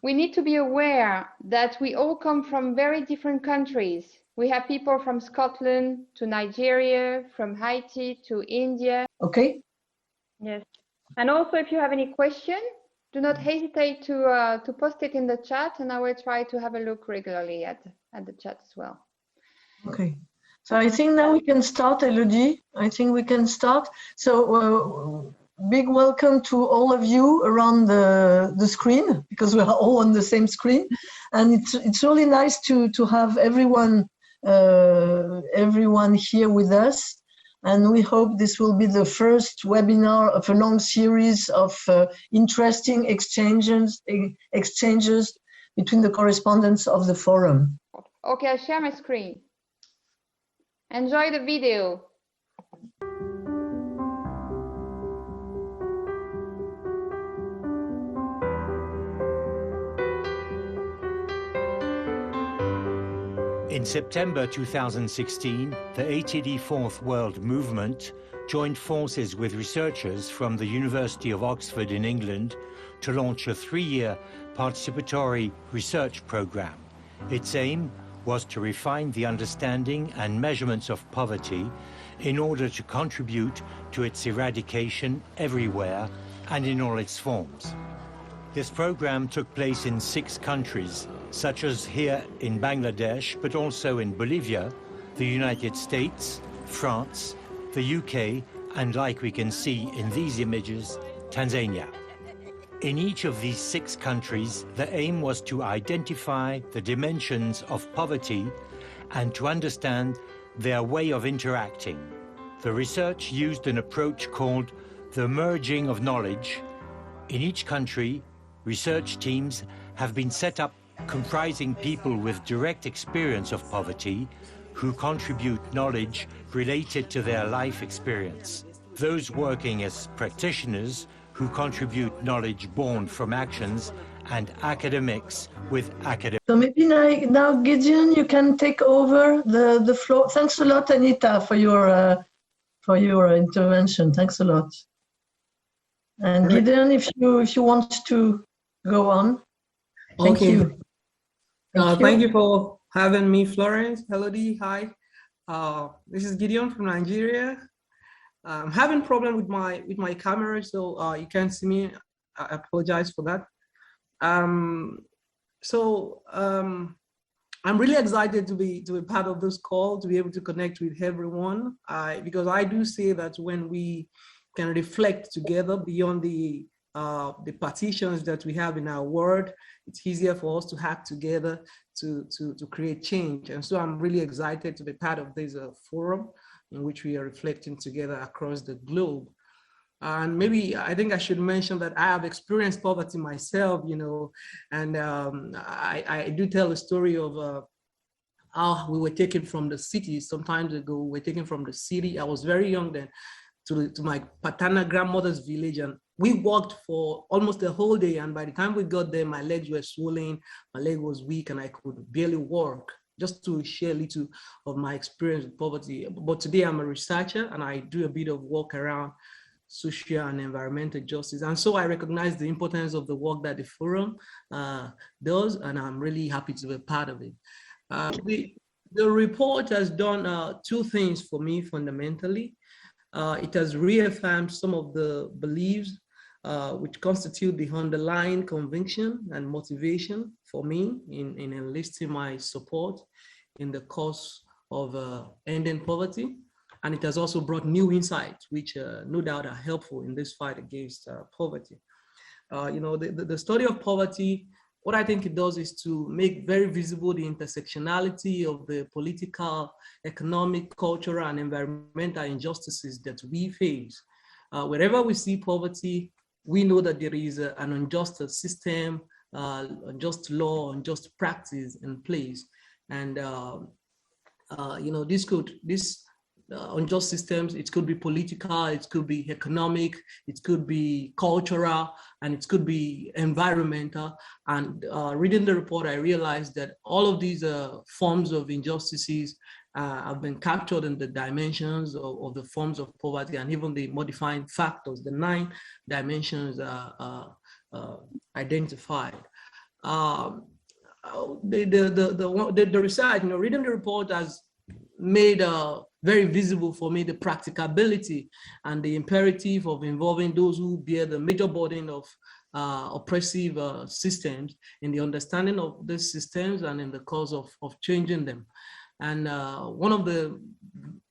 we need to be aware that we all come from very different countries. We have people from Scotland to Nigeria, from Haiti to India. Okay. Yes. And also, if you have any question, do not hesitate to post it in the chat, and I will try to have a look regularly at the chat as well. Okay. So I think now we can start, Elodie. I think we can start. So big welcome to all of you around the screen, because we are all on the same screen. And it's really nice to have everyone here with us. And we hope this will be the first webinar of a long series of interesting exchanges between the correspondents of the forum. Okay, I share my screen. Enjoy the video. In September 2016, the ATD Fourth World movement joined forces with researchers from the University of Oxford in England to launch a 3-year participatory research program. Its aim was to refine the understanding and measurements of poverty in order to contribute to its eradication everywhere and in all its forms. This program took place in 6 countries, such as here in Bangladesh, but also in Bolivia, the United States, France, the UK, and like we can see in these images, Tanzania. In each of these 6 countries, the aim was to identify the dimensions of poverty and to understand their way of interacting. The research used an approach called the merging of knowledge. In each country, research teams have been set up comprising people with direct experience of poverty who contribute knowledge related to their life experience. Those working as practitioners who contribute knowledge born from actions, and academics with academic. So maybe now Gideon, you can take over the floor. Thanks a lot, Anita, for your intervention. Thanks a lot. And Gideon, if you want to go on. Thank you. Thank you for having me, Florence. Elodie, hi. This is Gideon from Nigeria. I'm having problem with my camera, so you can't see me. I apologize for that. I'm really excited to be part of this call, to be able to connect with everyone, because I do say that when we can reflect together beyond the partitions that we have in our world, it's easier for us to act together to create change. And so I'm really excited to be part of this forum in which we are reflecting together across the globe. And maybe I think I should mention that I have experienced poverty myself, you know, and I do tell a story of how we were taken from the city some time ago. We were taken from the city. I was very young then, to my paternal grandmother's village, and we walked for almost a whole day. And by the time we got there, my legs were swollen, my leg was weak, and I could barely walk. Just to share a little of my experience with poverty. But today I'm a researcher and I do a bit of work around social and environmental justice. And so I recognize the importance of the work that the forum does, and I'm really happy to be part of it. The report has done 2 things for me fundamentally. It has reaffirmed some of the beliefs which constitute the underlying conviction and motivation for me in enlisting my support in the cause of ending poverty. And it has also brought new insights, which no doubt are helpful in this fight against poverty. You know, the study of poverty, what I think it does is to make very visible the intersectionality of the political, economic, cultural, and environmental injustices that we face. Wherever we see poverty, we know that there is an unjust system, unjust law, unjust practice in place. And, you know, this unjust systems, it could be political, it could be economic, it could be cultural, and it could be environmental. And reading the report, I realized that all of these forms of injustices have been captured in the dimensions of the forms of poverty, and even the modifying factors, the 9 dimensions identified. the research, reading the report has made very visible for me the practicability and the imperative of involving those who bear the major burden of oppressive systems in the understanding of these systems and in the cause of changing them. And one of the,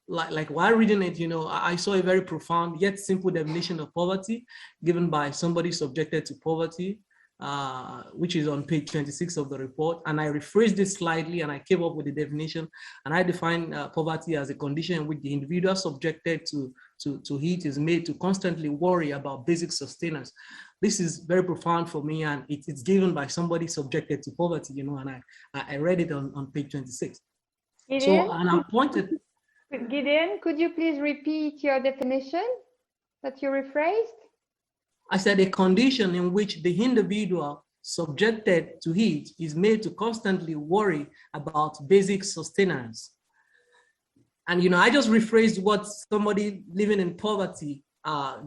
like while reading it, I saw a very profound yet simple definition of poverty given by somebody subjected to poverty, which is on page 26 of the report. And I rephrased it slightly and I came up with the definition. And I define poverty as a condition in which the individual subjected to heat is made to constantly worry about basic sustenance. This is very profound for me, and it's given by somebody subjected to poverty, and I read it on page 26. Gideon, so, and I pointed. Gideon, could you please repeat your definition that you rephrased? I said a condition in which the individual subjected to heat is made to constantly worry about basic sustenance. And I just rephrased what somebody living in poverty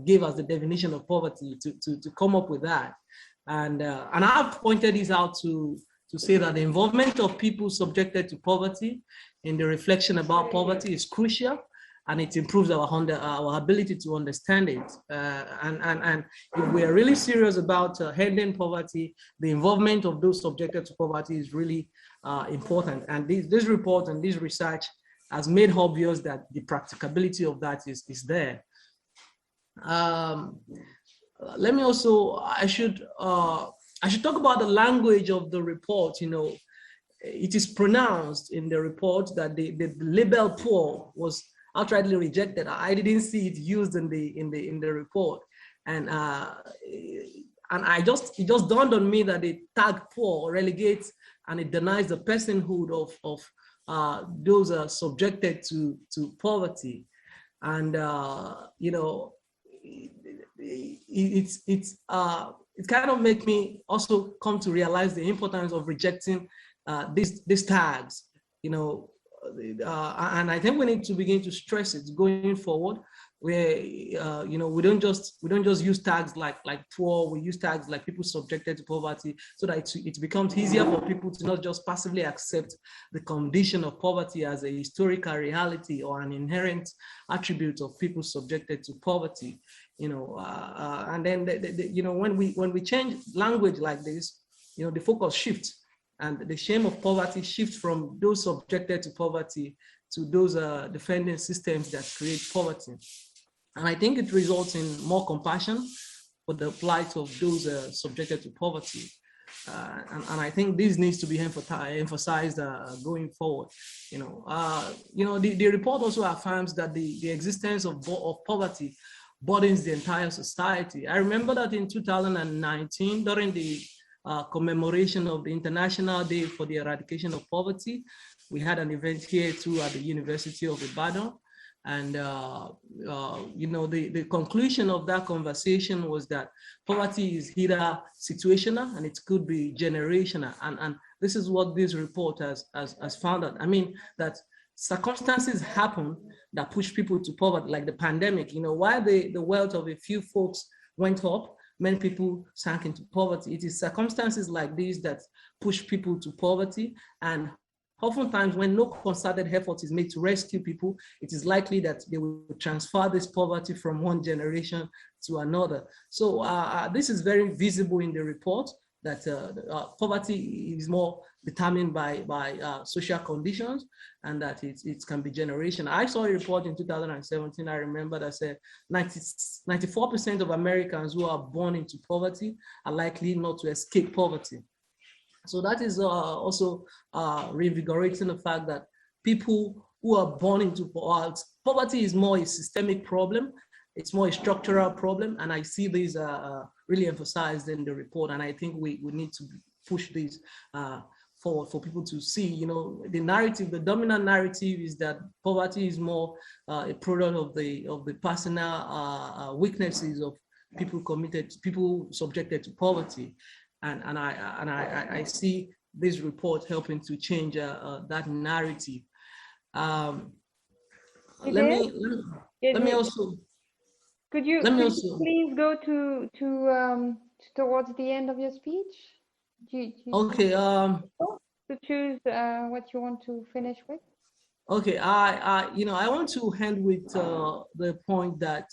gave as the definition of poverty to come up with that. And I've pointed this out to say that the involvement of people subjected to poverty in the reflection about poverty is crucial, and it improves our ability to understand it. And if we are really serious about ending poverty, the involvement of those subjected to poverty is really important. And this report and this research has made obvious that the practicability of that is there. Let me also, I should talk about the language of the report. It is pronounced in the report that the label poor was outrightly rejected. I didn't see it used in the report, and it just dawned on me that the tag poor relegates and it denies the personhood of those subjected to poverty, and it kind of make me also come to realize the importance of rejecting these tags, and I think we need to begin to stress it going forward, where we don't just use tags like poor. We use tags like people subjected to poverty, so that it becomes easier for people to not just passively accept the condition of poverty as a historical reality or an inherent attribute of people subjected to poverty. And then when we change language like this, the focus shifts. And the shame of poverty shifts from those subjected to poverty to those defending systems that create poverty. And I think it results in more compassion for the plight of those subjected to poverty. And I think this needs to be emphasized going forward. The report also affirms that the existence of poverty burdens the entire society. I remember that in 2019, during the commemoration of the International Day for the Eradication of Poverty, we had an event here too at the University of Ibadan. And the conclusion of that conversation was that poverty is either situational and it could be generational. And this is what this report has found out. I mean, that circumstances happen that push people to poverty, like the pandemic. While the wealth of a few folks went up, many people sank into poverty. It is circumstances like these that push people to poverty. And oftentimes, when no concerted effort is made to rescue people, it is likely that they will transfer this poverty from one generation to another. So this is very visible in the report, that poverty is more determined by social conditions, and that it can be generational. I saw a report in 2017, I remember, that said 94% of Americans who are born into poverty are likely not to escape poverty. So that is also reinvigorating the fact that people who are born into poverty is more a systemic problem. It's more a structural problem. And I see these really emphasized in the report. And I think we need to push this forward for people to see, the narrative, the dominant narrative is that poverty is more a product of the personal weaknesses of people subjected to poverty. And I see this report helping to change that narrative. Let me also. Could you please go to towards the end of your speech? Okay. To choose what you want to finish with? Okay. I want to end with the point that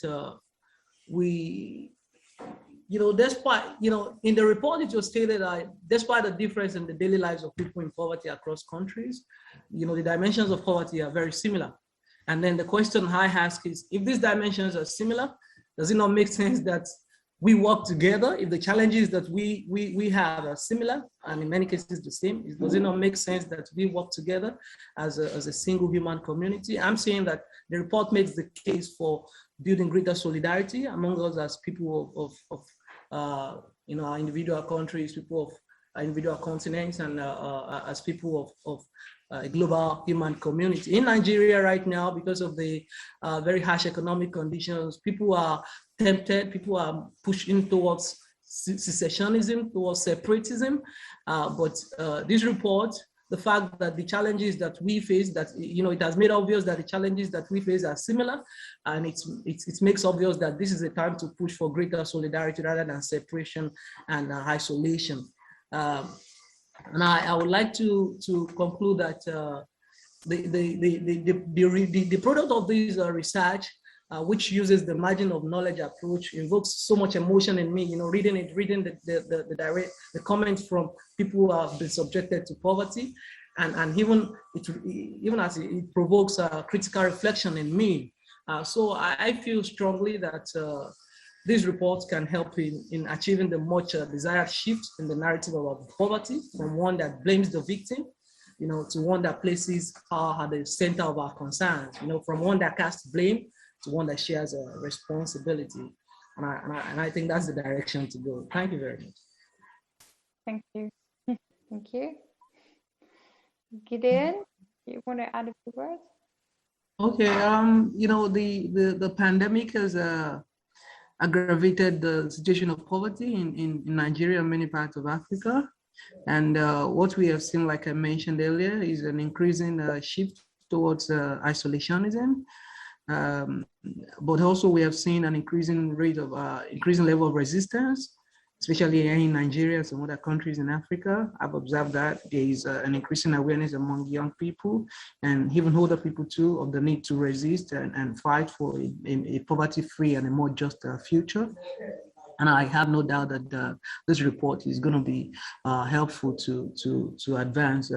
we, despite, in the report it was stated that despite the difference in the daily lives of people in poverty across countries, the dimensions of poverty are very similar. And then the question I ask is, if these dimensions are similar, does it not make sense that we work together? If the challenges that we have are similar, and in many cases the same, does it not make sense that we work together as a single human community? I'm saying that the report makes the case for building greater solidarity among us as people of our individual countries, people of our individual continents, and as people of a global human community. In Nigeria right now, because of the very harsh economic conditions, people are tempted, people are pushing towards secessionism, towards separatism. But this report, the fact that the challenges that we face, that it has made obvious that the challenges that we face are similar, and it makes obvious that this is a time to push for greater solidarity rather than separation and isolation. And I would like to conclude that the product of this research, which uses the margin of knowledge approach, invokes so much emotion in me. Reading the comments from people who have been subjected to poverty, and even as it provokes critical reflection in me. So I feel strongly that these reports can help in achieving the much desired shift in the narrative about poverty, from one that blames the victim, to one that places power at the center of our concerns, from one that casts blame to one that shares a responsibility. And I think that's the direction to go. Thank you very much. Thank you. Thank you. Gideon, you want to add a few words? Okay. The pandemic has aggravated the situation of poverty in Nigeria and many parts of Africa. And what we have seen, like I mentioned earlier, is an increasing shift towards isolationism. But also we have seen an increasing level of resistance, especially in Nigeria and some other countries in Africa. I've observed that there is an increasing awareness among young people and even older people too of the need to resist and fight for a poverty-free and a more just future. And I have no doubt that this report is going to be helpful to advance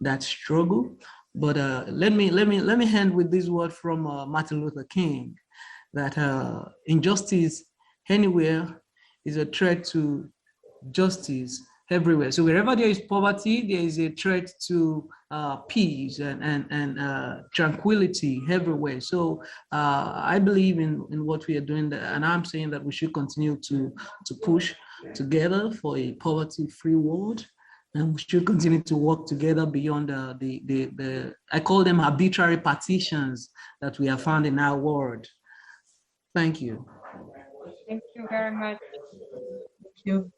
that struggle. But let me end with this word from Martin Luther King, that injustice anywhere is a threat to justice everywhere. So wherever there is poverty, there is a threat to peace and tranquility everywhere. So I believe in what we are doing, and I'm saying that we should continue to push together for a poverty-free world, and we should continue to work together beyond the I call them arbitrary partitions that we have found in our world. Thank you. Thank you very much. Thank you.